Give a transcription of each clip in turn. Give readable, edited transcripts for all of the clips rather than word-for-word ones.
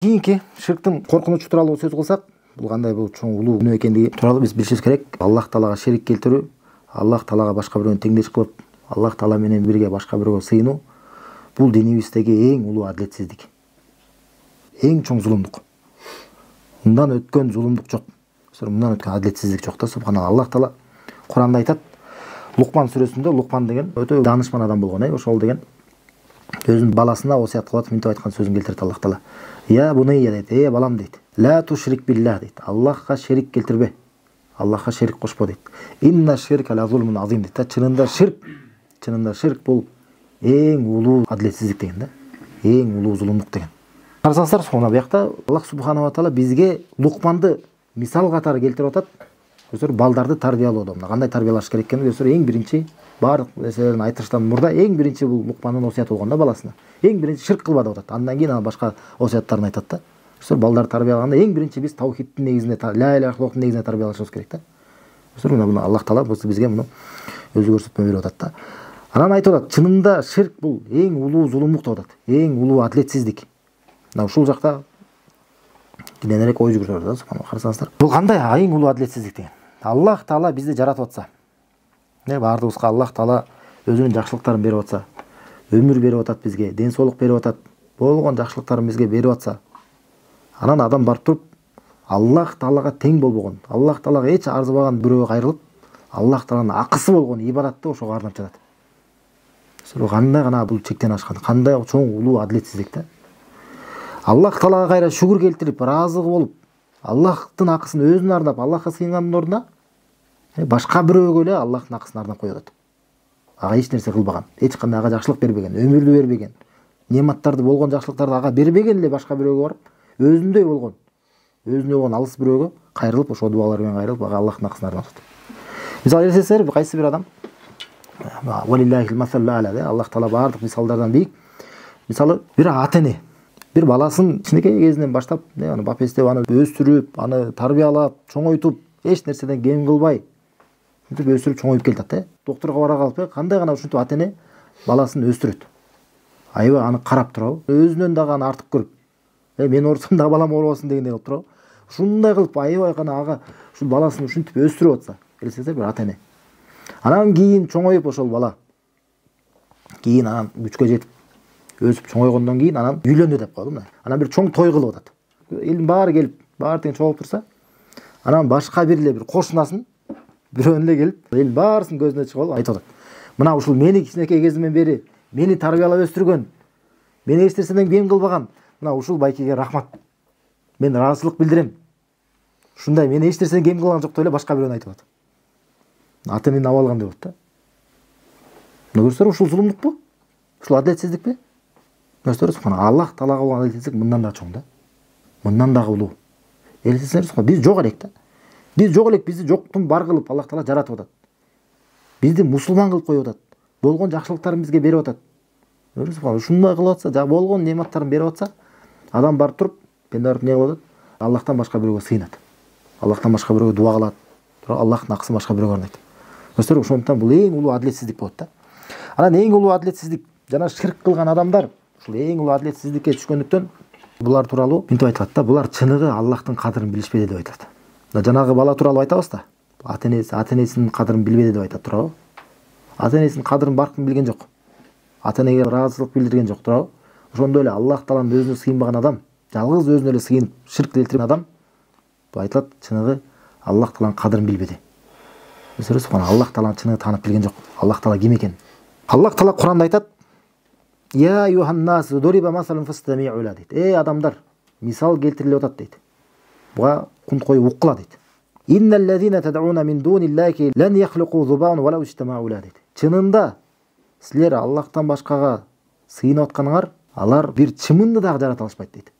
Кийинки ширктин коркунучу тууралуу сөз кылсак, бул кандай бул чоң улуу күнөө экендиги тууралуу биз билишибиз керек. Аллах Таалага шерик келтирүү, Аллах Таалага башка бирөөнү теңдеш кылып, Аллах Таала менен бирге башка бирөөгө сыйынуу бул динибиздеги эң улуу адилетсиздик. Эң чоң зулумдук. Мындан өткөн зулумдук жок. Мындан өткөн адилетсиздик жок да. Субханалла. Аллах Таала Куранда айтат, Лукман сүрөсүндө, Лукман деген өтө даанышман адам болгон, ошол деген өзүнүн баласына осуят кылып мынтип айткан сөзүн келтирет Аллах Таала. Я бунайя дейт, балам дейт. Ла тушрик биллах дейт. Аллахка шерик келтирбе. Аллахка шерик кошпо дейт. Инна ширка ла зулмун азим дейт. Чынында ширк бул эң улуу адилетсиздик деген да. Эң улуу зулумдук деген. Карасаңыздар, сонда буякта Аллах субханала таала бизге Лукманды мисал катары келтирип атат. Өздөр балдарды тарбиялоодо. Кандай тарбиялаш керек экенин өздөр эң биринчи бардык нерселерин айтыштан мурда эң биринчи бул Лукмандын осуяты болгон да баласына. Эң биринчи ширк кылба деп атат. Андан кийин башка осуяттарын айтат да. Өздөр балдарды тарбиялаганда эң биринчи биз таухидтин негизинде, ла иляха иллаллахтын негизинде тарбиялашыбыз керек да. Өздөр мына Аллах Таала бизге муну өзү көрсөтмө берип атат да. Анан айтып атат, чынында ширк бул эң улуу зулумдук деп атат. Эң улуу адилетсиздик. Мына ушул жакта кененирээк ой жүгүрүп атат да. Карасаңыздар, бул кандай эң улуу адилетсиздик деген. Аллах Таала бизди жаратып атса, бардыгыбызга Аллах Таала өзүнүн жакшылыктарын берип атса, өмүр берип атат бизге, ден соолук берип атат, болгон жакшылыктарын бизге берип атса, анан адам барып туруп Аллах Таалага тең болбогон, Аллах Таалага эч арзыбаган бирөөгө кайрылып, Аллах Тааланын акысы болгон ибадатты ошого арнап жатат. Кандай гана бул чектен ашкан, кандай чоң улуу адилетсиздик да. Аллах Таалага кайра шүгүр келтирип, ыраазы болуп, Аллахтын акысын өзүнө арнап, Аллахка сыйынгандын ордуна башка бирөөгө эле Аллахтын акысын арнап коюп атат. Ага эч нерсе кылбаган, эч кандай ага жакшылык бербеген, өмүрдү бербеген, нематтарды болгон жакшылыктарды ага бербеген эле башка бирөөгө барып, өзүндөй болгон алыс бирөөгө кайрылып, ошо дубалар менен кайрылып, ага Аллахтын акысын арнап атат. Мисалы элестетсеңер, кайсы бир адам валиллахил масаллу а'ла де, Аллах Таала бардык мисалдардан бийик. Мисалы, бир ата-эне бир баласын кичинекей кезинен баштап, аны бапестеп, аны өстүрүп, аны тарбиялап, чоңойтуп, эч нерседен кем кылбай, мынтип өстүрүп чоңоюп келатат, Доктурга бара калып, кандай гана ушинтип ата-эне баласын өстүрөт. Аябай аны карап турабы, өзүнөн дагы аны артык көрүп, мен оорусам да балам оорубасын дегендей кылып турабы. Ушундай кылып аябай гана ага ушул баласын ушинтип өстүрүп атса, элестетсеңер, бир ата-эне. Анан кийин чоңоюп ошол бала, кийин анан күчкө жетип, өсүп чоңойгондон кийин анан үйлөндү деп коелу мына. Анан бир чоң той кылып атат. Элдин баары келип, баары тең чогулуп турса, анан башка бир кошунасын бирөөнү эле келип, элдин баарысынын көзүнө чыгып алып айтып атат. Мына ушул мени кичинекей кезимден бери мени тарбиялап өстүргөн, мени эч нерседен кем кылбаган, мына ушул байкеге рахмат. Мен ыраазычылык билдирем. Ушундай мени эч нерседен кем кылган жок деп эле башка бирөөнү айтып атат. Ата-энени абал кандай болот да? Мына көрсөңөр, ушул зулумдукпу? Ушул адилетсиздикпи? Көрсөңөр, Аллах Таалага болгон адилетсиздик мындан да чоң да. Мындан дагы улуу. Элестетсеңер, биз жок элек да. Биз жок элек, бизди жоктун бар кылып Аллах Таала жаратып атат. Бизди мусулман кылып коюп атат. Болгон жакшылыктарын бизге берип атат. Көрсөңөр, ушундай кылып атса, болгон нематтарын берип атса, адам барып туруп, пенде барып не кылып атат? Аллахтан башка бирөөгө сыйынат. Аллахтан башка бирөөгө дуа кылат. Аллахтын акысын башка бирөөгө арнайт. Көрсөңөр, ошондуктан бул эң улуу адилетсиздик болот да. Анан эң улуу адилетсиздик жана ширк кылган адамдар ушул эң улуу адилетсиздикке түшкөндүктөн булар тууралуу мынтип айтылат да, булар чыныгы Аллахтын кадырын билишпеди деп айтылат. Жанагы бала тууралуу айтабыз да. Ата-энесинин кадырын билбеди деп айтат туурабы? Ата-энесинин кадырын баркым билген жок. Ата-энеге ыраазычылык билдирген жок туурабы? Ошондой эле Аллах Тааланын өзүнө сыйынбаган адам, жалгыз өзүнө эле сыйынып ширк келтирген адам, бул айтылат, чыныгы Аллах Тааланын кадырын билбеди. Аллах Тааланы чыныгы таанып билген жок. Аллах Таала ким экен? Аллах Таала Куранда айтат: "Я юханнас дуриба масалун фастами'у ла" дейт. Эй адамдар, мисал келтирилип атат дейт. Буга кунт коюп уккыла дейт. "Инналлазина тад'уна мин дуниллахи лан яхлуqu зубан ва ла ижтамау ла" дейт. Чынында силер Аллахтан башкага сыйынып атканыңар, алар бир чымынды дагы жарата алышпайт дейт.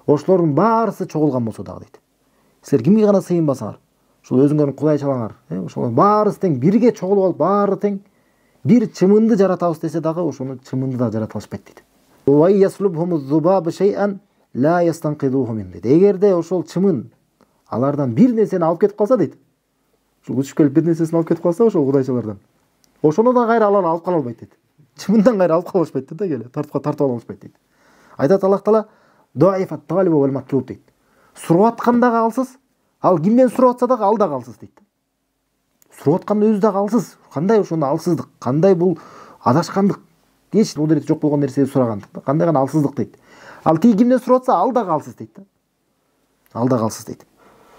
Ошолордун баарысы чогулган болсо дагы дейт. Силер кимге гана сыйынбасаңар, ушул өзүңөрдүн кудайчалаңар, ошол баарысы тең бирге чогулуп алып, баары тең бир чымынды жаратабыз десе дагы, ошону чымынды да жарата алышпайт дейт. "Ва яслубхуму зубабу шай'ан ла ястанқидуху мин" дейт. Эгерде ошол чымын алардан бир нерсени алып кетип калса дейт. Ушул учуп келип бир нерсесин алып кетип калса ошол кудайчалардан, ошону да кайра алар алып кала албайт дейт. Чымындан кайра алып кала алышпайт да, келе тартып ала алышпайт дейт. Айтат Аллах Таала: Даифат талибу вал матлуб дейт. Сурап аткан дагы алсыз, ал кимден сурап атса дагы ал дагы алсыз дейт. Сурап аткандын өзү дагы алсыз. Кандай ошону алсыздык, кандай бул адашкандык, эч кудурети жок болгон нерсени сурагандык, кандай гана алсыздык дейт. Ал тиги кимден сурап атса ал дагы алсыз дейт. Ал дагы алсыз дейт.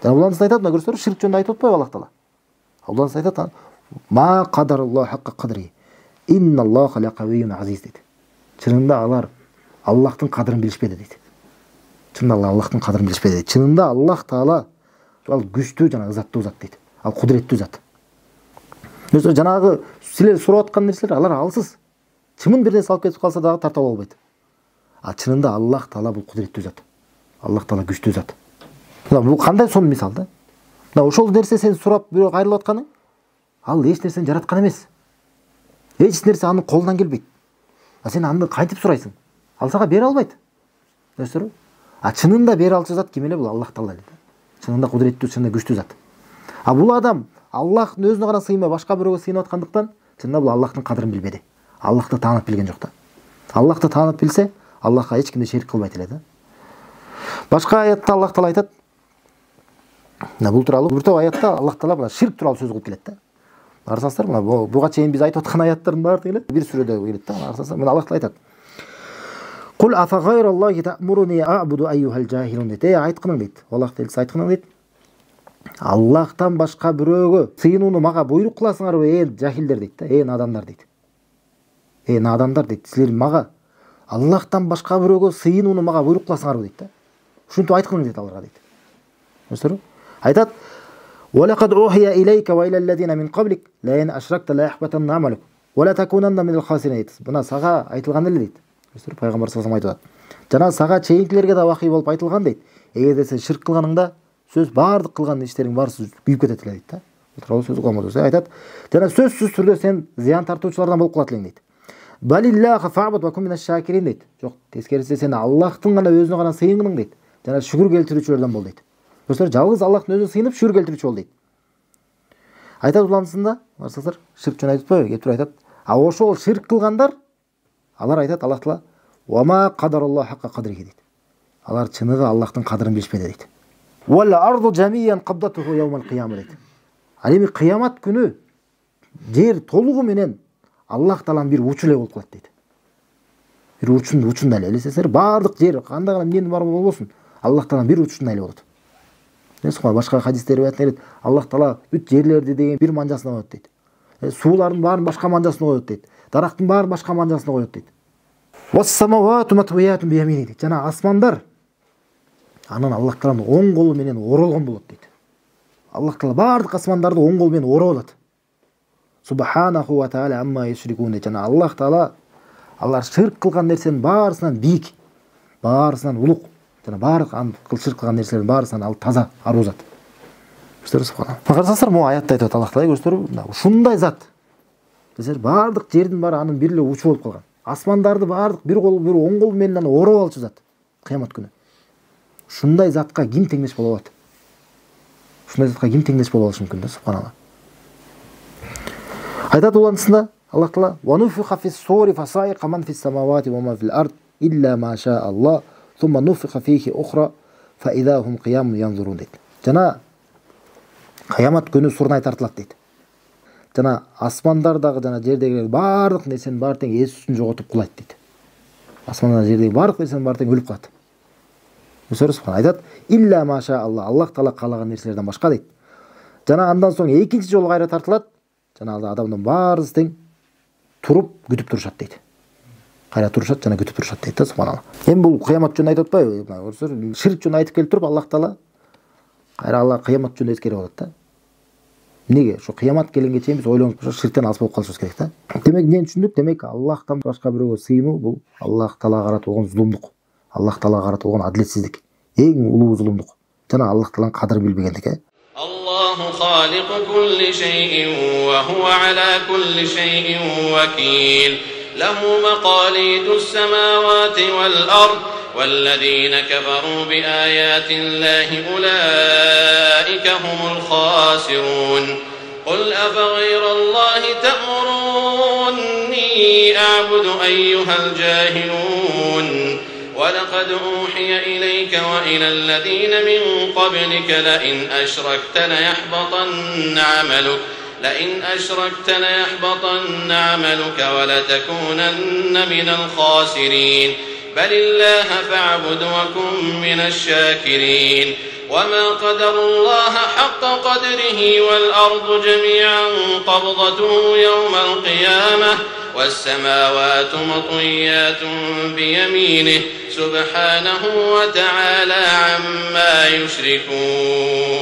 Жана буларны айтат, мына көрсөңөр, ширк жөнүндө айтып атпайбы Аллах Таала? Аллах айтат, ма кадаруллах хакка кадри. Инналлаха лакавиюн азиз дейт. Чынында алар Аллахтын кадырын билишпеди дейт. Чынында Аллахтын кадырын билишпеди дейт. Чынында Аллах Таала ал күчтүү жана ызаттуу зат дейт. Ал кудуреттүү зат. Өзү жанагы силер сурап аткан нерселер алар алсыз. Чымын бир нерсе алып кетип калса дагы тартып албайт. А чынында Аллах Таала бул кудуреттүү зат. Аллах Таала күчтүү зат. Бул кандай сонун мисал да? Мына ошол нерсе сен сурап бирөө кайрылып атканың, ал эч нерсени жараткан эмес. Эч нерсе анын колунан келбейт. А сен аны кантип сурайсың? Ал сага бере албайт. Көрсөңөр? А чынында бере алчу зат ким эле? Бул Аллах Таала эле. Чынында кудуреттүү, чынында күчтүү зат. А бул адам Аллахтын өзүнө гана сыймай башка бирөөгө сыйынып аткандыктан чынында бул Аллахтын кадырын билбеди. Аллахты таанып билген жок да. Аллахты таанып билсе, Аллахка эч кимди шерик кылбайт эле да. Башка аятта Аллах Таала айтат. Бул тууралуу бир топ аятта Аллах Таала ширк тууралуу сөз кылып келет да. Карасаңыздар, мына буга чейин биз айтып аткан аяттардын баары келет. Бир сүрөдө келет да. Карасаңыздар, мына Аллах Таала айтат. Кул афа гайраллахи та'муруни а'буду айюхал жахилун дейт. Айткының дейт. Аллах Таала айткының дейт. Аллахтан башка бирөөгө сыйынууну мага буйрук кыласыңарбы, жахилдер дейт да. Надандар дейт. Надандар дейт. Силер мага Аллахтан башка бирөөгө сыйынууну мага буйрук кыласыңарбы дейт да. Ушинтип айткының дейт аларга дейт. Көрсөңөр? Айтат: "Валакад ухия илейка ва илаллазина мин qablик ла ин ашракта ла яхбатанна амалук ва ла такунанна минал хасирин." Буна сага айтылган эле дейт. Көрсөңөр, пайгамбар саллаллаху алейхи ва саллям айтат. Жана сага чейинкилерге да вахий болуп айтылган дейт. Эгерде сен ширк кылганыңда, сөз бардык кылган иштериң баарысы күйүп кетет эле дейт да. Бул сөз калмады. Айтат. Жана сөзсүз түрдө сен зыян тартуучулардан болуп калат элең дейт. Балиллаха фa'буд ва кун минаш шакирин дейт. Жок, тескериси сен Аллахтын гана өзүнө гана сыйынгың дейт. Жана шүгүр келтирүүчүлөрдөн бол дейт. Көрсөңөр, жалгыз Аллахтын өзүнө сыйынып шүгүр келтирүүчү бол дейт. Айтат улансында, барсаңыздар, ширк жөн айтып атпайбы? Кеп туруп айтат. А ошол ширк кылгандар, алар айтат Аллах Таала: "Ва ма кадараллаху хакка кадрихи" дейт. Алар чыныгы Аллахтын кадырын билишпеди дейт. "Вал арду жамиян кабдатуху яумал кыяма" дейт. Ал эми кыямат күнү жер толугу менен Аллах Тааланын бир учу эле болуп калат дейт. Бир учунда эле, элестесеңер, бардык жер кандай гана эмнени бар болбосун, Аллах Тааланын бир учунда эле болот. Башка хадистер айтат, Аллах Таала бүт жерлерди деген бир манжасына коет дейт. Суулардын баарын башка манжасына коет дейт. Дарактын баарын башка манжасына коет дейт. Вас-самавату матвиятун биямини дейт. Жана асмандар анан Аллах Тааланын оң колу менен оролгон болот дейт. Аллах Таала бардык асмандарды оң колу менен ороп алат. Субханаху ва таала амма юшрикун дейт. Жана Аллах Таала алар ширк кылган нерсенин баарысынан бийик, баарысынан улук. Жана баардык ширк кылган нерселердин баарысынан ал таза, аруу зат. Көрсөңөр, субхана. Карасаңыздар, могу аятта айтат Аллах Таала, көрсөңөр, ушундай зат. Десер, баардык жердин баары анын бир эле учу болуп калган. Асмандарды баардык бир кол, бир оң кол менен аны ороп алчу зат. Кыямат күнү. Ушундай затка ким теңдеш боло алат? Ушундай затка ким теңдеш боло алышы мүмкүн да, субханалла. Айтат улансында Аллах Таала: "Ва нуфиха фис-сури фасаиqa ман фис-самавати ва ман фил-ард илля ма ша Аллах, сумма нуфиха фихи ухра фа идza hum qiyamun yanzurun" дейт. Жана кыямат күнү сурнай тартылат дейт. Жана асмандардагы жана жердеги бардык нерсенин баары тең эс-түсүн жоготуп кулайт дейт. Асманда жердеги бардык нерсенин баары тең өлүп калат. Көрсөңүз, айтат: "Илля ма ша Аллах", Аллах Таала каалаган нерселерден башка дейт. Жана андан соң экинчи жолу кайра тартылат. Жана адамдын баарысы тең туруп күтүп турушат дейт. Кайра турушат жана күтүп турушат дейт да, субханалла. Эми бул кыямат жөнүндө айтып атпайбы? Көрсөңөр, ширк жөнүндө айтып келип туруп Аллах Таала кайра Аллах кыямат жөнүндө эскерип алат да. Эмнеге? Ошо кыямат келгенге чейин биз ойлонуп ошо ширктен алыс болуп калышыбыз керек да. Демек, эмнени түшүндүк? Демек, Аллахтан башка бирөөгө сыйынуу бул Аллах Таалага карата болгон зулумдук. Аллах Таалага карата болгон адилетсиздик. Эң улуу зулумдук. Жана Аллах Тааланын кадырын билбегендик. Аллаху халиқу кулли шайин ва хува ала кулли шайин вакил. Лаху мақалидус самавати вал ард. والذين كفروا بآيات الله أولئك هم الخاسرون قل أفغير الله تأمروني أعبد أيها الجاهلون ولقد أوحي إليك وإلى الذين من قبلك لئن أشركت ليحبطن عملك ولتكونن من الخاسرين بل الله فاعبد وكن من الشاكرين وما قدروا الله حق قدره والأرض جميعا قبضته يوم القيامة والسماوات مطويات بيمينه سبحانه وتعالى عما يشركون.